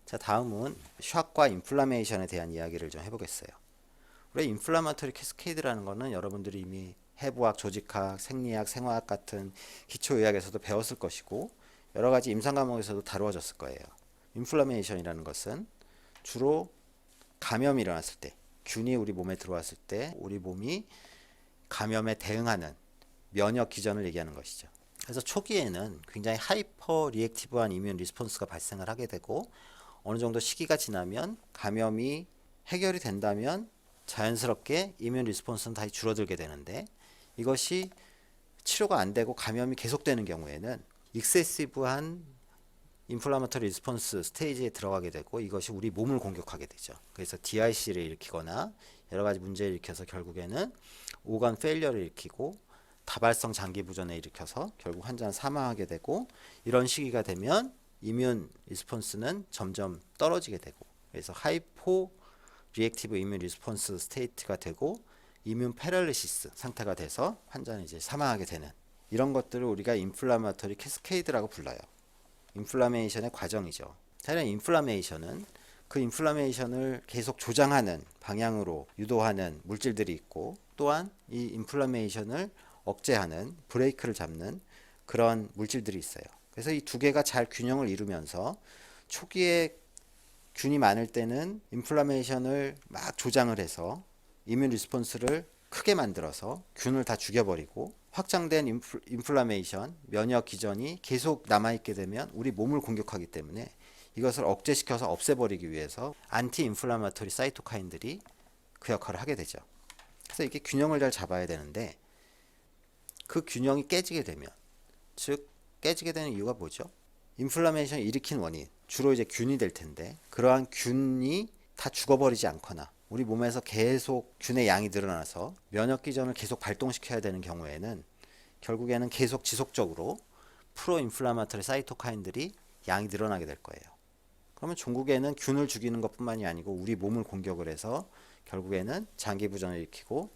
자, 다음은 샥과 인플라메이션에 대한 이야기를 좀 해보겠어요. 우리 인플라마토리 캐스케이드라는 거는 여러분들이 이미 해부학, 조직학, 생리학, 생화학 같은 기초의학에서도 배웠을 것이고 여러 가지 임상 과목에서도 다루어졌을 거예요. 인플라메이션이라는 것은 주로 감염이 일어났을 때, 균이 우리 몸에 들어왔을 때 우리 몸이 감염에 대응하는 면역 기전을 얘기하는 것이죠. 그래서 초기에는 굉장히 하이퍼 리액티브한 이뮨 리스폰스가 발생을 하게 되고 어느 정도 시기가 지나면 감염이 해결이 된다면 자연스럽게 이뮨 리스폰스는 다시 줄어들게 되는데 이것이 치료가 안 되고 감염이 계속되는 경우에는 익세시브한 인플라마토리 리스폰스 스테이지에 들어가게 되고 이것이 우리 몸을 공격하게 되죠. 그래서 DIC를 일으키거나 여러 가지 문제를 일으켜서 결국에는 오간 페일리어를 일으키고 다발성 장기 부전에 일으켜서 결국 환자는 사망하게 되고 이런 시기가 되면 이뮨 리스폰스는 점점 떨어지게 되고 그래서 하이포 리액티브 이뮨 리스폰스 스테이트가 되고 이뮨 패럴리시스 상태가 돼서 환자는 이제 사망하게 되는 이런 것들을 우리가 인플라마토리 캐스케이드라고 불러요. 인플라메이션의 과정이죠. 이런 인플라메이션은 그 인플라메이션을 계속 조장하는 방향으로 유도하는 물질들이 있고 또한 이 인플라메이션을 억제하는 브레이크를 잡는 그런 물질들이 있어요. 그래서 이 두 개가 잘 균형을 이루면서 초기에 균이 많을 때는 인플라메이션을 막 조장을 해서 이뮨 리스폰스를 크게 만들어서 균을 다 죽여버리고 확장된 인플라메이션, 면역 기전이 계속 남아있게 되면 우리 몸을 공격하기 때문에 이것을 억제시켜서 없애버리기 위해서 안티 인플라마토리 사이토카인들이 그 역할을 하게 되죠. 그래서 이게 균형을 잘 잡아야 되는데 그 균형이 깨지게 되면 즉 깨지게 되는 이유가 뭐죠? 인플라메이션을 일으킨 원인 주로 이제 균이 될 텐데 그러한 균이 다 죽어버리지 않거나 우리 몸에서 계속 균의 양이 늘어나서 면역 기전을 계속 발동시켜야 되는 경우에는 결국에는 계속 지속적으로 프로 인플라마토리 사이토카인들이 양이 늘어나게 될 거예요. 그러면 종국에는 균을 죽이는 것뿐만이 아니고 우리 몸을 공격을 해서 결국에는 장기 부전을 일으키고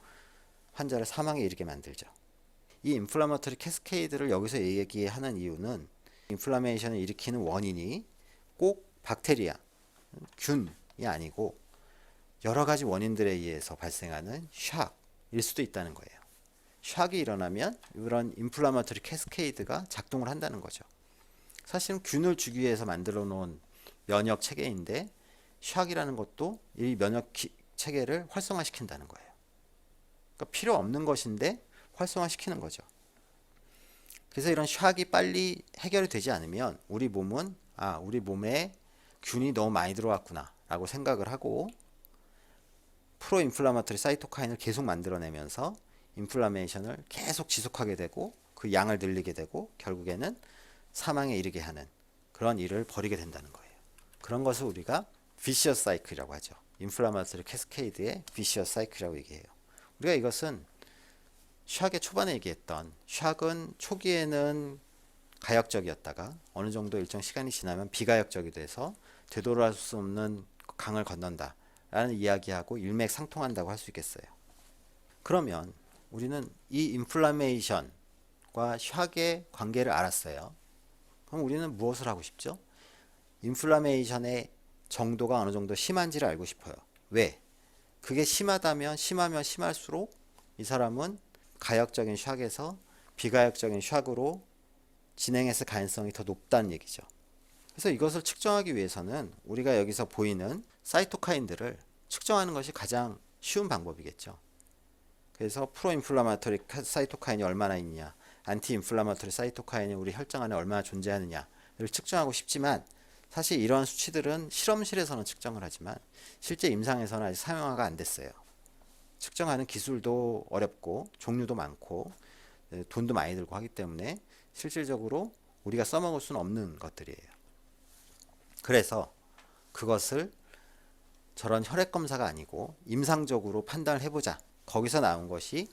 환자를 사망에 이르게 만들죠. 이 인플라마토리 캐스케이드를 여기서 얘기하는 이유는 인플라메이션을 일으키는 원인이 꼭 박테리아, 균이 아니고 여러 가지 원인들에 의해서 발생하는 샥일 수도 있다는 거예요. 샥이 일어나면 이런 인플라마토리 캐스케이드가 작동을 한다는 거죠. 사실은 균을 주기 위해서 만들어 놓은 면역 체계인데 샥이라는 것도 이 면역 체계를 활성화시킨다는 거예요. 그러니까 필요 없는 것인데 활성화시키는 거죠. 그래서 이런 샥이 빨리 해결이 되지 않으면 우리 몸은 우리 몸에 균이 너무 많이 들어왔구나 라고 생각을 하고 프로인플라마토리 사이토카인을 계속 만들어내면서 인플라메이션을 계속 지속하게 되고 그 양을 늘리게 되고 결국에는 사망에 이르게 하는 그런 일을 벌이게 된다는 거예요. 그런 것을 우리가 비시어스 사이클이라고 하죠. 인플라마토리 캐스케이드의 비시어스 사이클이라고 얘기해요. 우리가 이것은 샥의 초반에 얘기했던 샥은 초기에는 가역적이었다가 어느 정도 일정 시간이 지나면 비가역적이 돼서 되돌아갈 수 없는 강을 건넌다 라는 이야기하고 일맥상통한다고 할 수 있겠어요. 그러면 우리는 이 인플라메이션과 샥의 관계를 알았어요. 그럼 우리는 무엇을 하고 싶죠? 인플라메이션의 정도가 어느 정도 심한지를 알고 싶어요. 왜? 그게 심하면 심할수록 이 사람은 가역적인 샥에서 비가역적인 샥으로 진행했을 가능성이 더 높다는 얘기죠. 그래서 이것을 측정하기 위해서는 우리가 여기서 보이는 사이토카인들을 측정하는 것이 가장 쉬운 방법이겠죠. 그래서 프로인플라마토리 사이토카인이 얼마나 있냐, 안티인플라마토리 사이토카인이 우리 혈장 안에 얼마나 존재하느냐를 측정하고 싶지만 사실 이러한 수치들은 실험실에서는 측정을 하지만 실제 임상에서는 아직 사용화가 안 됐어요. 측정하는 기술도 어렵고 종류도 많고 돈도 많이 들고 하기 때문에 실질적으로 우리가 써먹을 수는 없는 것들이에요. 그래서 그것을 저런 혈액 검사가 아니고 임상적으로 판단을 해보자. 거기서 나온 것이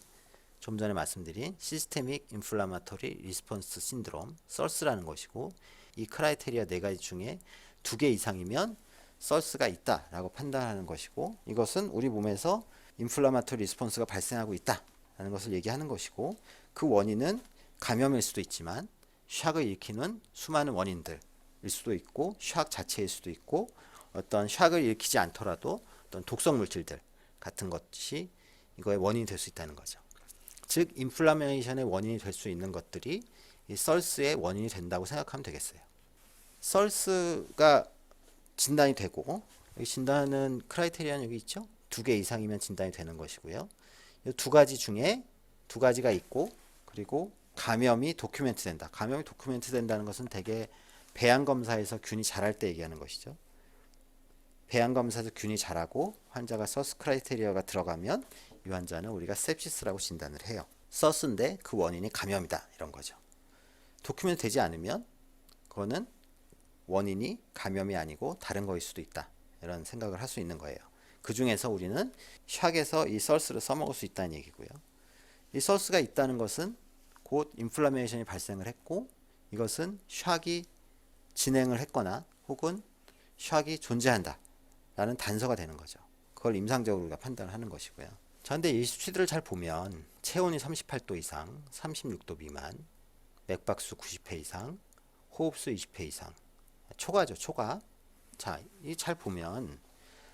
좀 전에 말씀드린 시스테믹 인플라마토리 리스폰스 신드롬 썰스라는 것이고 이 크라이테리아 4가지 중에 2개 이상이면 썰스가 있다라고 판단하는 것이고 이것은 우리 몸에서 인플라마토리 리스폰스가 발생하고 있다라는 것을 얘기하는 것이고 그 원인은 감염일 수도 있지만 샥을 일으키는 수많은 원인들 수도 있고 샥 자체일 수도 있고 어떤 샥을 일으키지 않더라도 어떤 독성 물질들 같은 것이 이거의 원인이 될 수 있다는 거죠. 즉 인플라메이션의 원인이 될 수 있는 것들이 이 썰스의 원인이 된다고 생각하면 되겠어요. 썰스가 진단이 되고 여기 진단은 크라이테리아는 여기 있죠. 2개 이상이면 진단이 되는 것이고요. 이 두 가지 중에 두 가지가 있고 그리고 감염이 도큐멘트 된다. 감염이 도큐멘트 된다는 것은 대개 배양 검사에서 균이 자랄 때 얘기하는 것이죠. 배양 검사에서 균이 자라고 환자가 서스 크라이테리아가 들어가면 이 환자는 우리가 sepsis라고 진단을 해요. 서스인데 그 원인이 감염이다 이런 거죠. 도큐멘트 되지 않으면 그거는 원인이 감염이 아니고 다른 거일 수도 있다 이런 생각을 할 수 있는 거예요. 그 중에서 우리는 샥에서 이 썰스를 써먹을 수 있다는 얘기고요. 이 썰스가 있다는 것은 곧 인플라메이션이 발생을 했고 이것은 샥이 진행을 했거나 혹은 샥이 존재한다 라는 단서가 되는 거죠. 그걸 임상적으로 우리가 판단을 하는 것이고요. 자, 근데 이 수치들을 잘 보면 체온이 38도 이상, 36도 미만, 맥박수 90회 이상, 호흡수 20회 이상, 초과죠, 초과. 자, 이 잘 보면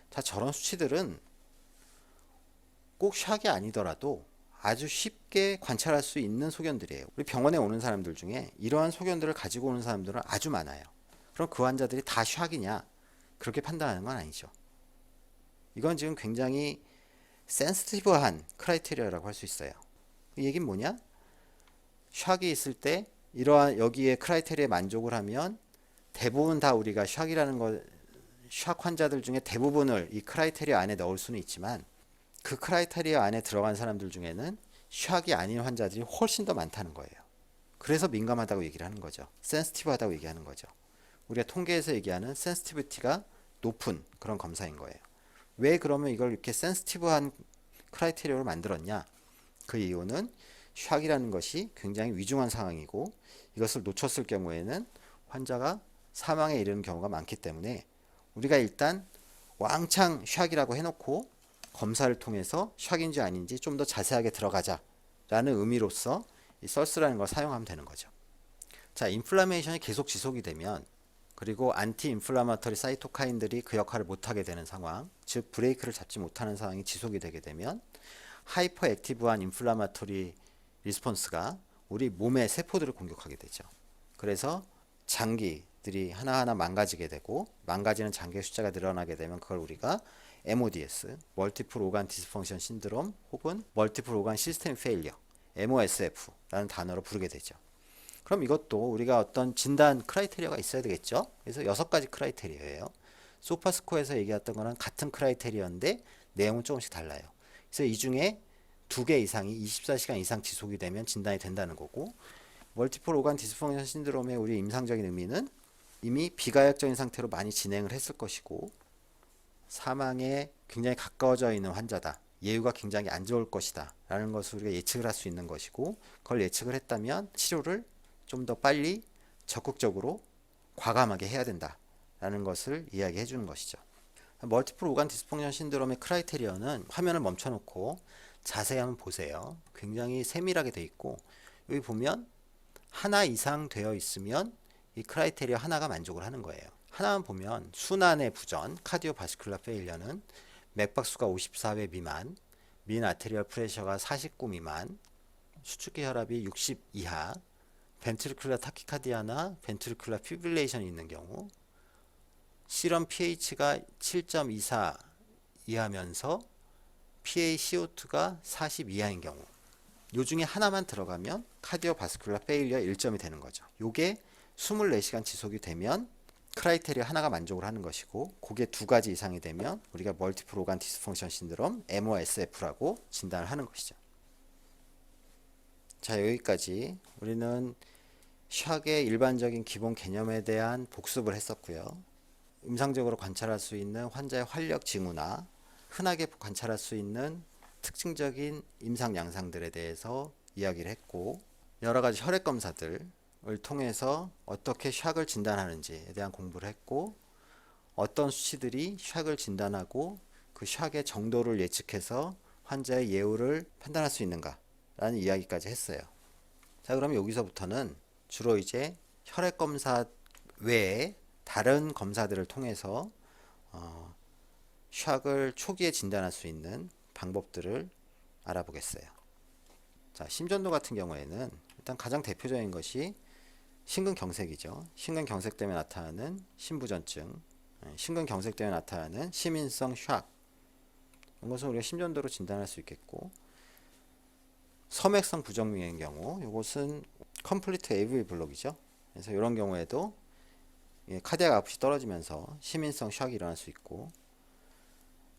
자, 저런 수치들은 꼭 샥이 아니더라도 아주 쉽게 관찰할 수 있는 소견들이에요. 우리 병원에 오는 사람들 중에 이러한 소견들을 가지고 오는 사람들은 아주 많아요. 그럼 그 환자들이 다 샥이냐? 그렇게 판단하는 건 아니죠. 이건 지금 굉장히 센시티브한 크라이테리아라고 할 수 있어요. 이 얘기는 뭐냐? 샥이 있을 때 이러한 여기에 크라이테리아에 만족을 하면 대부분 다 우리가 샥이라는 거, 샥 환자들 중에 대부분을 이 크라이테리아 안에 넣을 수는 있지만 그 크라이테리아 안에 들어간 사람들 중에는 샥이 아닌 환자들이 훨씬 더 많다는 거예요. 그래서 민감하다고 얘기를 하는 거죠. 센시티브하다고 얘기하는 거죠. 우리가 통계에서 얘기하는 센시티비티가 높은 그런 검사인 거예요. 왜 그러면 이걸 이렇게 센시티브한 크라이테리아로 만들었냐? 그 이유는 샥이라는 것이 굉장히 위중한 상황이고 이것을 놓쳤을 경우에는 환자가 사망에 이르는 경우가 많기 때문에 우리가 일단 왕창 샥이라고 해놓고 검사를 통해서 샥인지 아닌지 좀 더 자세하게 들어가자라는 의미로서 이 썰스라는 걸 사용하면 되는 거죠. 자, 인플라메이션이 계속 지속이 되면 그리고 안티 인플라마터리 사이토카인들이 그 역할을 못하게 되는 상황, 즉 브레이크를 잡지 못하는 상황이 지속이 되게 되면 하이퍼 액티브한 인플라마토리 리스폰스가 우리 몸의 세포들을 공격하게 되죠. 그래서 장기들이 하나하나 망가지게 되고 망가지는 장기의 숫자가 늘어나게 되면 그걸 우리가 MODS, 멀티플 오간 디스펑션 신드롬 혹은 멀티플 오간 시스템 페일리어, MOSF라는 단어로 부르게 되죠. 그럼 이것도 우리가 어떤 진단 크라이테리아가 있어야 되겠죠. 그래서 6가지 크라이테리아예요. 소파스코에서 얘기했던 거는 같은 크라이테리아인데 내용은 조금씩 달라요. 그래서 이 중에 2개 이상이 24시간 이상 지속이 되면 진단이 된다는 거고 멀티플 오간 디스펑션 신드롬의 우리 임상적인 의미는 이미 비가역적인 상태로 많이 진행을 했을 것이고 사망에 굉장히 가까워져 있는 환자다. 예후가 굉장히 안 좋을 것이다. 라는 것을 우리가 예측을 할 수 있는 것이고 그걸 예측을 했다면 치료를 좀 더 빨리 적극적으로 과감하게 해야 된다. 라는 것을 이야기해 주는 것이죠. 멀티플 오간 디스펑션 신드롬의 크라이테리어는 화면을 멈춰놓고 자세히 한번 보세요. 굉장히 세밀하게 되어 있고 여기 보면 하나 이상 되어 있으면 이 크라이테리어 하나가 만족을 하는 거예요. 하나만 보면 순환의 부전, 카디오바스큘라 페일리어는 맥박수가 54회 미만, 민 아테리얼 프레셔가 49 미만, 수축기 혈압이 60 이하, 벤트리큘라 타키카디아나 벤트리큘라 피브릴레이션이 있는 경우, 실험 pH가 7.24 이하면서 PaCO2가 40 이하인 경우, 요 중에 하나만 들어가면 카디오바스큘라 페일리어 1점이 되는 거죠. 요게 24시간 지속이 되면 크라이테리아 하나가 만족을 하는 것이고 그게 2가지 이상이 되면 우리가 멀티플 오간 디스펑션 신드롬 MOSF라고 진단을 하는 것이죠. 자, 여기까지 우리는 샥의 일반적인 기본 개념에 대한 복습을 했었고요. 임상적으로 관찰할 수 있는 환자의 활력 징후나 흔하게 관찰할 수 있는 특징적인 임상 양상들에 대해서 이야기를 했고 여러 가지 혈액 검사들을 통해서 어떻게 샥을 진단하는지에 대한 공부를 했고 어떤 수치들이 샥을 진단하고 그 샥의 정도를 예측해서 환자의 예후를 판단할 수 있는가 라는 이야기까지 했어요. 자, 그럼 여기서부터는 주로 이제 혈액 검사를 외에 다른 검사들을 통해서 샥을 초기에 진단할 수 있는 방법들을 알아보겠어요. 자, 심전도 같은 경우에는 일단 가장 대표적인 것이 심근경색이죠. 심근경색 때문에 나타나는 심부전증, 심근경색 때문에 나타나는 심인성 샥, 이것은 우리가 심전도로 진단할 수 있겠고, 섬액성 부정맥인 경우 이것은 컴플리트 AV 블록이죠. 그래서 이런 경우에도 카디악 아웃풋이 떨어지면서 심인성 샥이 일어날 수 있고,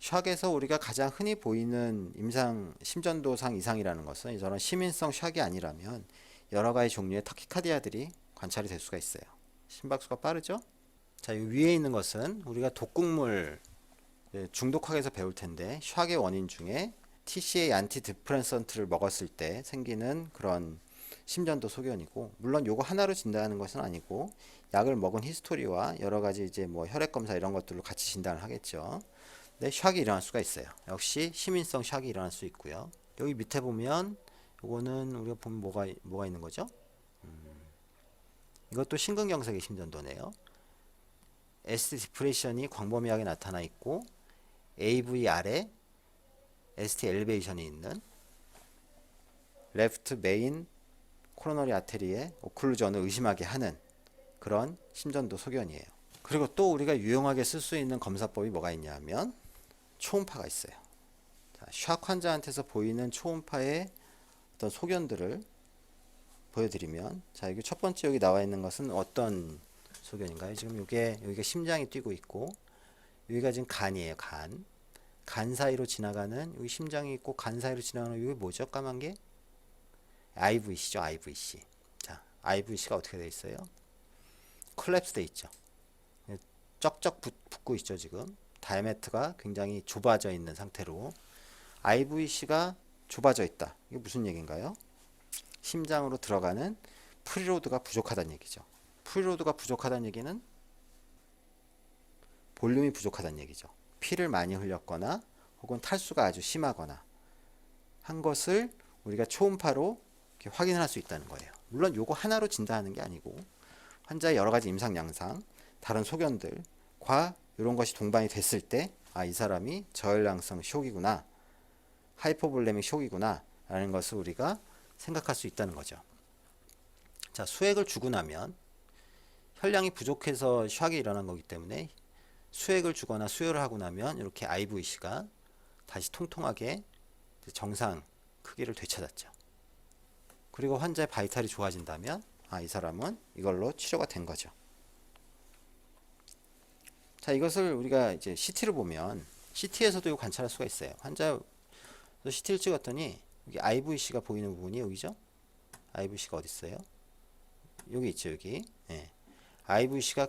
샥에서 우리가 가장 흔히 보이는 임상 심전도상 이상이라는 것은 저런 심인성 샥이 아니라면 여러 가지 종류의 타키카디아들이 관찰이 될 수가 있어요. 심박수가 빠르죠? 자, 이 위에 있는 것은 우리가 독극물 중독학에서 배울 텐데, 샥의 원인 중에 TCA 안티디프레선트를 먹었을 때 생기는 그런 심전도 소견이고, 물론 요거 하나로 진단하는 것은 아니고 약을 먹은 히스토리와 여러 가지 이제 뭐 혈액 검사 이런 것들로 같이 진단을 하겠죠. 네, 샥이 일어날 수가 있어요. 역시 심인성 샥이 일어날 수 있고요. 여기 밑에 보면 요거는 우리가 보면 뭐가 있는 거죠? 이것도 심근경색의 심전도네요. ST 디프레션이 광범위하게 나타나 있고, AV 아래 ST 엘리베이션이 있는 레프트 메인 코로너리 아테리의 오클루전을 의심하게 하는 그런 심전도 소견이에요. 그리고 또 우리가 유용하게 쓸 수 있는 검사법이 뭐가 있냐 하면 초음파가 있어요. 자, 샥 환자한테서 보이는 초음파의 어떤 소견들을 보여드리면, 자, 여기 첫 번째 여기 나와 있는 것은 어떤 소견인가요? 지금 여기가 심장이 뛰고 있고, 여기가 지금 간이에요. 간 사이로 지나가는, 여기 심장이 있고 간 사이로 지나가는, 여기 뭐죠? 까만 게? IVC죠. IVC. 자, IVC가 어떻게 되어 있어요? 콜랩스 돼 있죠. 쩍쩍 붙고 있죠. 지금 다이아메트가 굉장히 좁아져 있는 상태로 IVC가 좁아져 있다. 이게 무슨 얘기인가요? 심장으로 들어가는 프리로드가 부족하다는 얘기죠. 프리로드가 부족하다는 얘기는 볼륨이 부족하다는 얘기죠. 피를 많이 흘렸거나 혹은 탈수가 아주 심하거나 한 것을 우리가 초음파로 이렇게 확인을 할 수 있다는 거예요. 물론 요거 하나로 진단하는 게 아니고 환자의 여러 가지 임상 양상, 다른 소견들과 이런 것이 동반이 됐을 때, 아, 이 사람이 저혈량성 쇼크이구나, 하이포볼레믹 쇼크이구나 라는 것을 우리가 생각할 수 있다는 거죠. 자, 수액을 주고 나면 혈량이 부족해서 샥이 일어난 거기 때문에 수액을 주거나 수혈을 하고 나면 이렇게 IVC가 다시 통통하게 정상 크기를 되찾았죠. 그리고 환자의 바이탈이 좋아진다면, 아, 이 사람은 이걸로 치료가 된 거죠. 자, 이것을 우리가 이제 CT를 보면 CT에서도 이거 관찰할 수가 있어요. 환자 CT를 찍었더니 여기 IVC가 보이는 부분이 여기죠. IVC가 어디 있어요? 여기 있죠. 여기. 예. IVC가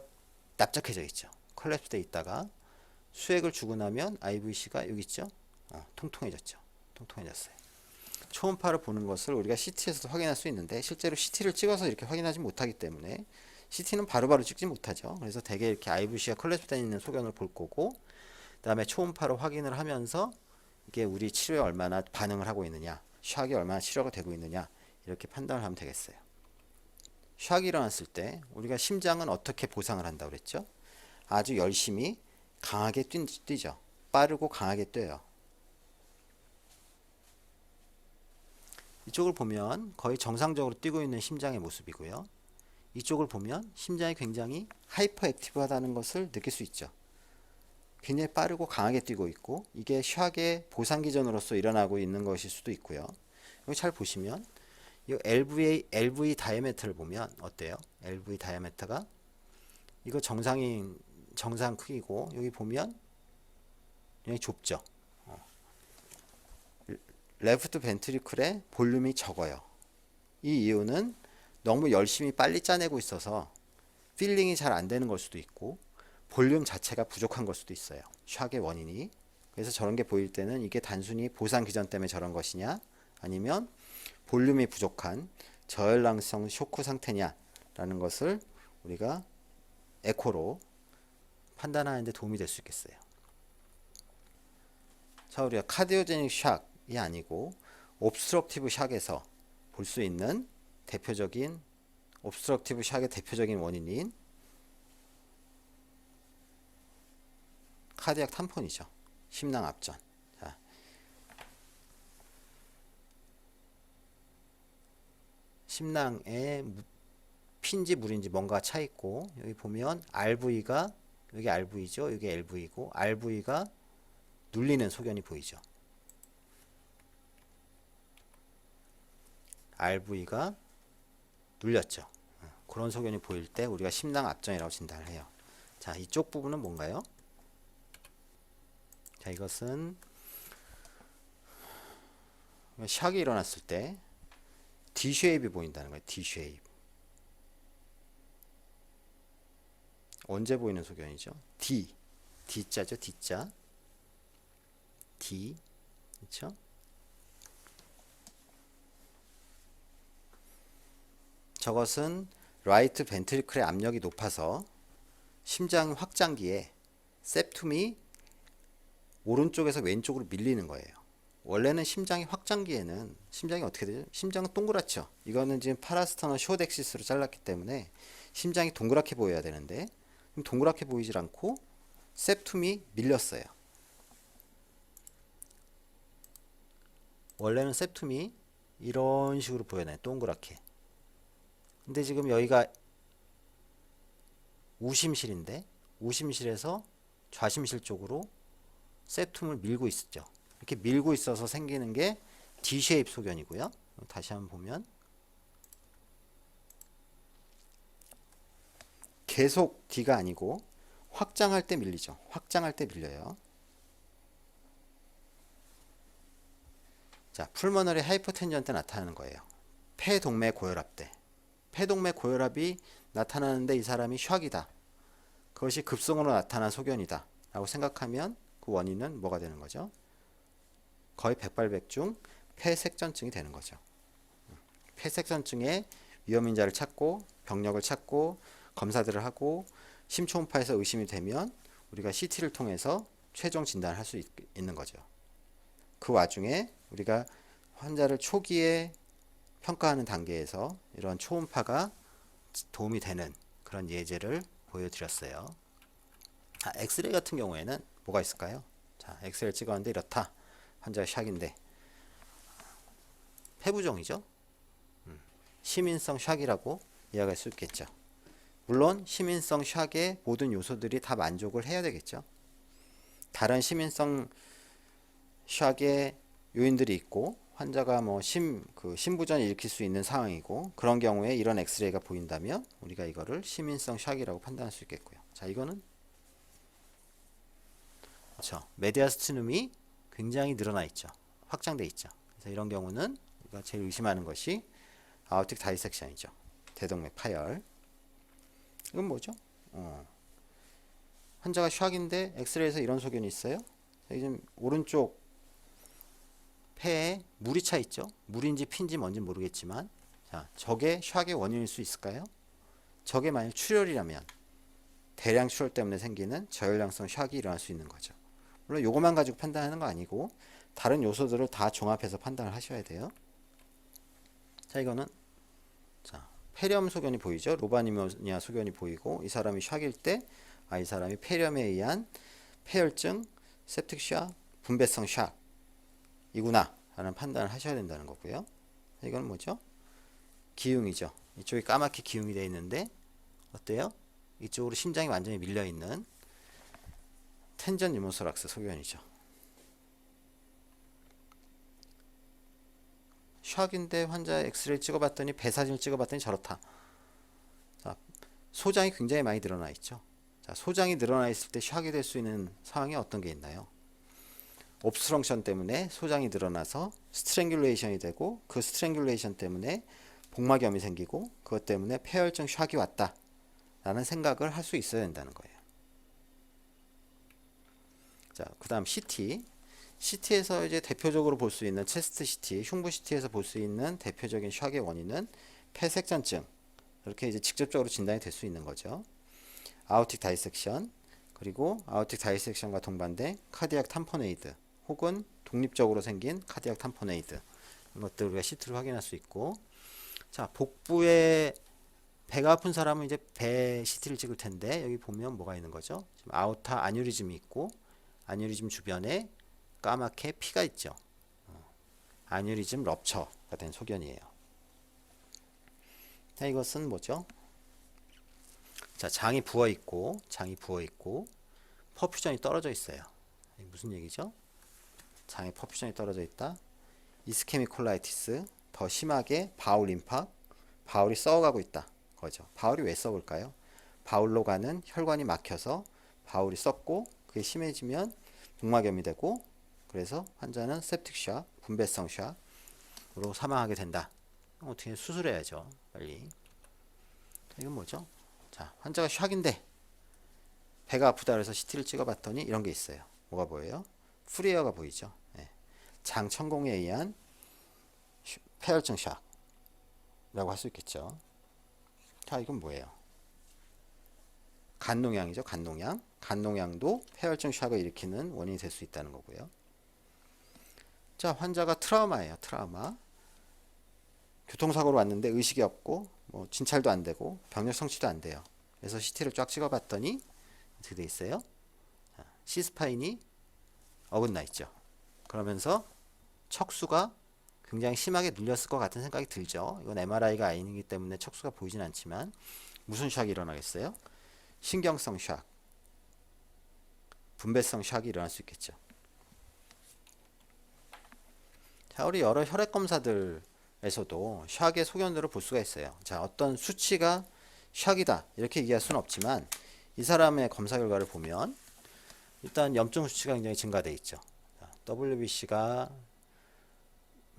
납작해져 있죠. 컬랩스 돼 있다가 수액을 주고 나면 IVC가 여기 있죠. 통통해졌죠. 통통해졌어요. 초음파를 보는 것을 우리가 CT에서도 확인할 수 있는데, 실제로 CT를 찍어서 이렇게 확인하지 못하기 때문에 CT는 바로바로 찍지 못하죠. 그래서 대개 이렇게 IVC가 컬랩스되어 있는 소견을 볼 거고, 그 다음에 초음파로 확인을 하면서 이게 우리 치료에 얼마나 반응을 하고 있느냐, 샥이 얼마나 치료가 되고 있느냐, 이렇게 판단을 하면 되겠어요. 샥이 일어났을 때 우리가 심장은 어떻게 보상을 한다고 그랬죠? 아주 열심히 강하게 뛰죠. 빠르고 강하게 뛰어요. 이쪽을 보면 거의 정상적으로 뛰고 있는 심장의 모습이고요. 이쪽을 보면 심장이 굉장히 하이퍼 액티브하다는 것을 느낄 수 있죠. 굉장히 빠르고 강하게 뛰고 있고, 이게 샥의 보상 기전으로서 일어나고 있는 것일 수도 있고요. 여기 잘 보시면 이 LV 다이아메트를 보면 어때요? LV 다이아메트가 이거 정상 크기고, 여기 보면 굉장히 좁죠. 레프트 벤트리클의 볼륨이 적어요. 이 이유는 너무 열심히 빨리 짜내고 있어서 필링이 잘 안 되는 걸 수도 있고, 볼륨 자체가 부족한 걸 수도 있어요. 샥의 원인이. 그래서 저런 게 보일 때는 이게 단순히 보상 기전 때문에 저런 것이냐, 아니면 볼륨이 부족한 저혈량성 쇼크 상태냐 라는 것을 우리가 에코로 판단하는 데 도움이 될 수 있겠어요. 자, 우리가 카디오제닉 샥이 아니고 옵스트럭티브 샥에서 볼 수 있는 옵스트럭티브 샥의 대표적인 원인인 카디악 탐폰이죠. 심낭 압전. 자, 심낭에 핀지 물인지 뭔가 차 있고, 여기 보면 RV가, 여기 RV죠. 여기 LV고, RV가 눌리는 소견이 보이죠. RV가 눌렸죠. 그런 소견이 보일 때 우리가 심낭 압전이라고 진단을 해요. 자, 이쪽 부분은 뭔가요? 자, 이것은 샥이 일어났을 때 D-쉐입이 보인다는 거예요. D-쉐입. 언제 보이는 소견이죠? D. D자죠. D자. D. 그렇죠? 저것은 라이트 벤트리클의 압력이 높아서 심장 확장기에 septum이 오른쪽에서 왼쪽으로 밀리는 거예요. 원래는 심장이 확장기에는 심장이 어떻게 되죠? 심장은 동그랗죠. 이거는 지금 파라스터널 쇼덱시스로 잘랐기 때문에 심장이 동그랗게 보여야 되는데 동그랗게 보이질 않고 septum이 밀렸어요. 원래는 septum이 이런 식으로 보여요. 동그랗게. 근데 지금 여기가 우심실인데 우심실에서 좌심실 쪽으로 septum을 밀고 있죠. 이렇게 밀고 있어서 생기는 게 D-쉐입 소견이고요. 다시 한번 보면 계속 D가 아니고 확장할 때 밀리죠. 확장할 때 밀려요. 자, 풀머너리 하이퍼텐전 때 나타나는 거예요. 폐동맥 고혈압 때. 폐동맥 고혈압이 나타나는데 이 사람이 샥이다. 그것이 급성으로 나타난 소견이다. 라고 생각하면 그 원인은 뭐가 되는 거죠? 거의 백발백중 폐색전증이 되는 거죠. 폐색전증의 위험인자를 찾고 병력을 찾고 검사들을 하고 심초음파에서 의심이 되면 우리가 CT를 통해서 최종 진단을 할 수 있는 거죠. 그 와중에 우리가 환자를 초기에 평가하는 단계에서 이런 초음파가 도움이 되는 그런 예제를 보여드렸어요. 자, 엑스레이 같은 경우에는 뭐가 있을까요? 자, 엑스레이를 찍었는데 이렇다. 환자가 샥인데 폐부종이죠. 시민성 샥이라고 이야기할 수 있겠죠. 물론 시민성 샥의 모든 요소들이 다 만족을 해야 되겠죠. 다른 시민성 샥의 요인들이 있고 환자가 뭐 심부전을 일으킬 수 있는 상황이고 그런 경우에 이런 엑스레이가 보인다면 우리가 이거를 시민성 샥이라고 판단할 수 있겠고요. 자, 이거는 그렇죠. 메디아스티눔이 굉장히 늘어나 있죠. 확장돼 있죠. 그래서 이런 경우는 우리가 제일 의심하는 것이 아오틱 다이섹션이죠. 대동맥 파열. 이건 뭐죠? 환자가 샥인데 엑스레이에서 이런 소견이 있어요. 지금 오른쪽 폐에 물이 차 있죠. 물인지 핀지 뭔지 모르겠지만 자, 저게 샥의 원인일 수 있을까요? 저게 만약 출혈이라면 대량 출혈 때문에 생기는 저혈량성 샥이 일어날 수 있는 거죠. 물론 요것만 가지고 판단하는 거 아니고 다른 요소들을 다 종합해서 판단을 하셔야 돼요. 자, 이거는 자, 폐렴 소견이 보이죠. 로바니모니아 소견이 보이고 이 사람이 샥일 때 이 사람이 폐렴에 의한 폐혈증, septic shock, 분배성 샥 이구나 라는 판단을 하셔야 된다는 거고요. 이건 뭐죠? 기흉이죠. 이쪽이 까맣게 기흉이 되어 있는데 어때요? 이쪽으로 심장이 완전히 밀려 있는 텐전 유모소락스 소견이죠. 샥인데 환자 엑스레이 찍어봤더니 배 사진을 찍어봤더니 저렇다. 자, 소장이 굉장히 많이 늘어나 있죠. 자, 소장이 늘어나 있을 때 샥이 될 수 있는 상황이 어떤 게 있나요? 옵스트렁션 때문에 소장이 늘어나서 스트랭귤레이션이 되고 그 스트랭귤레이션 때문에 복막염이 생기고 그것 때문에 폐혈증 샥이 왔다 라는 생각을 할 수 있어야 된다는 거예요. 자, 그 다음 CT. CT에서 이제 대표적으로 볼 수 있는 체스트 CT, 흉부 CT에서 볼 수 있는 대표적인 샥의 원인은 폐색전증. 이렇게 이제 직접적으로 진단이 될 수 있는 거죠. 아오틱 다이섹션, 그리고 아오틱 다이섹션과 동반된 카디악 탐포네이드, 혹은 독립적으로 생긴 카디악 탐포네이드. 이것들 우리가 CT를 확인할 수 있고, 자, 복부에 배가 아픈 사람은 이제 배 CT를 찍을 텐데 여기 보면 뭐가 있는 거죠? 지금 아오타 아뉴리즘이 있고 아뉴리즘 주변에 까맣게 피가 있죠. 아뉴리즘 럽처가 된 소견이에요. 자, 이것은 뭐죠? 자, 장이 부어 있고 퍼퓨전이 떨어져 있어요. 무슨 얘기죠? 장에 퍼퓨전이 떨어져 있다. 이스케믹 콜라이티스, 더 심하게 바울 임팍, 바울이 썩어가고 있다. 거죠. 바울이 왜 썩을까요? 바울로 가는 혈관이 막혀서 바울이 썩고 그게 심해지면 복막염이 되고 그래서 환자는 septic shock, 분배성 shock으로 사망하게 된다. 어떻게 수술해야죠. 빨리. 이건 뭐죠? 자, 환자가 샥인데 배가 아프다 그래서 CT를 찍어봤더니 이런 게 있어요. 뭐가 보여요? 프리어가 보이죠. 네. 장 천공에 의한 폐혈증 샥이라고 할 수 있겠죠. 자, 이건 뭐예요? 간농양이죠. 간농양. 간농양도 폐혈증 샥을 일으키는 원인이 될 수 있다는 거고요. 자, 환자가 트라우마예요. 트라우마. 교통사고로 왔는데 의식이 없고 뭐 진찰도 안 되고 병력 성취도 안 돼요. 그래서 CT를 쫙 찍어봤더니 어떻게 돼 있어요? C스파인이 어긋나 있죠. 그러면서 척수가 굉장히 심하게 눌렸을 것 같은 생각이 들죠. 이건 MRI가 아니기 때문에 척수가 보이진 않지만 무슨 샥이 일어나겠어요? 신경성 샥, 분배성 샥이 일어날 수 있겠죠. 자, 우리 여러 혈액 검사들에서도 샥의 소견들을 볼 수가 있어요. 자, 어떤 수치가 샥이다 이렇게 얘기할 수는 없지만 이 사람의 검사 결과를 보면 일단 염증 수치가 굉장히 증가되어 있죠. WBC가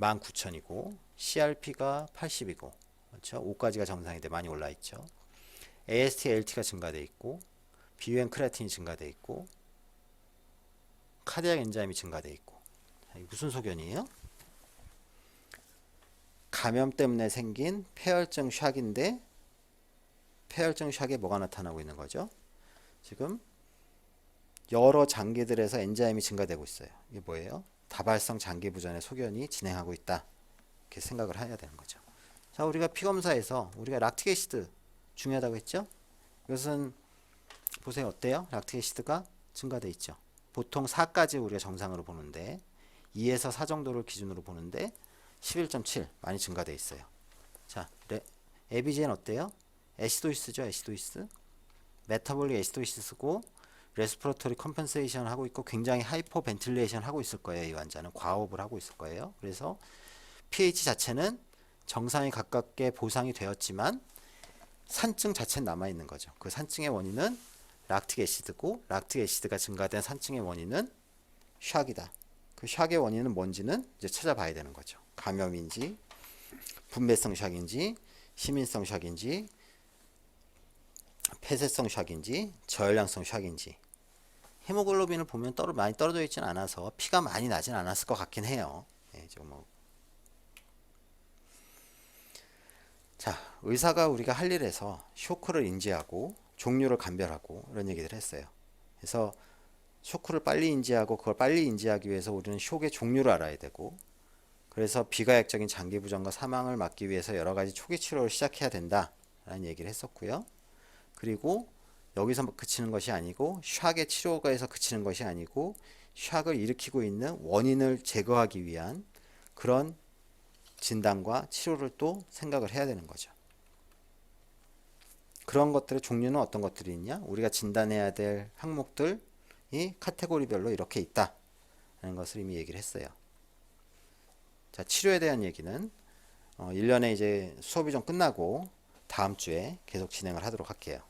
19,000이고 CRP가 80이고 그렇죠? 5까지가 정상인데 많이 올라 있죠. AST, ALT가 증가되어 있고 BUN 크레아틴이 증가되어 있고 카디악 엔자임이 증가되어 있고 무슨 소견이에요? 감염 때문에 생긴 폐혈증 샥인데 폐혈증 샥에 뭐가 나타나고 있는 거죠? 지금 여러 장기들에서 엔자임이 증가되고 있어요. 이게 뭐예요? 다발성 장기 부전의 소견이 진행하고 있다. 이렇게 생각을 해야 되는 거죠. 자, 우리가 피검사에서 우리가 락틱 애시드 중요하다고 했죠? 이것은 보세요. 어때요? 락틱 애시드가 증가돼 있죠. 보통 4까지 우리가 정상으로 보는데 2에서 4 정도를 기준으로 보는데 11.7 많이 증가돼 있어요. 자, 에비젠 어때요? 애시도이스죠. 애시도이스. 메타볼릭 애시도이스고 레스피레토리 컴펜세이션 하고 있고 굉장히 하이퍼 벤틸레이션 하고 있을 거예요. 이 환자는 과호흡을 하고 있을 거예요. 그래서 pH 자체는 정상에 가깝게 보상이 되었지만 산증 자체는 남아 있는 거죠. 그 산증의 원인은 락틱 애시드고 락틱 애시드가 증가된 산증의 원인은 샥이다. 그 샥의 원인은 뭔지는 이제 찾아봐야 되는 거죠. 감염인지 분배성 샥인지 시민성 샥인지 폐쇄성 샥인지 저혈량성 샥인지. 헤모글로빈을 보면 많이 떨어져 있지는 않아서 피가 많이 나진 않았을 것 같긴 해요. 예, 자, 의사가 우리가 할 일에서 쇼크를 인지하고 종류를 감별하고 이런 얘기를 했어요. 그래서 쇼크를 빨리 인지하고 그걸 빨리 인지하기 위해서 우리는 쇼크의 종류를 알아야 되고 그래서 비가역적인 장기 부전과 사망을 막기 위해서 여러 가지 초기 치료를 시작해야 된다라는 얘기를 했었고요. 그리고 여기서 그치는 것이 아니고 샥의 치료가에서 그치는 것이 아니고 샥을 일으키고 있는 원인을 제거하기 위한 그런 진단과 치료를 또 생각을 해야 되는 거죠. 그런 것들의 종류는 어떤 것들이 있냐? 우리가 진단해야 될 항목들이 카테고리별로 이렇게 있다 라는 것을 이미 얘기를 했어요. 자, 치료에 대한 얘기는 1년에 이제 수업이 좀 끝나고 다음 주에 계속 진행을 하도록 할게요.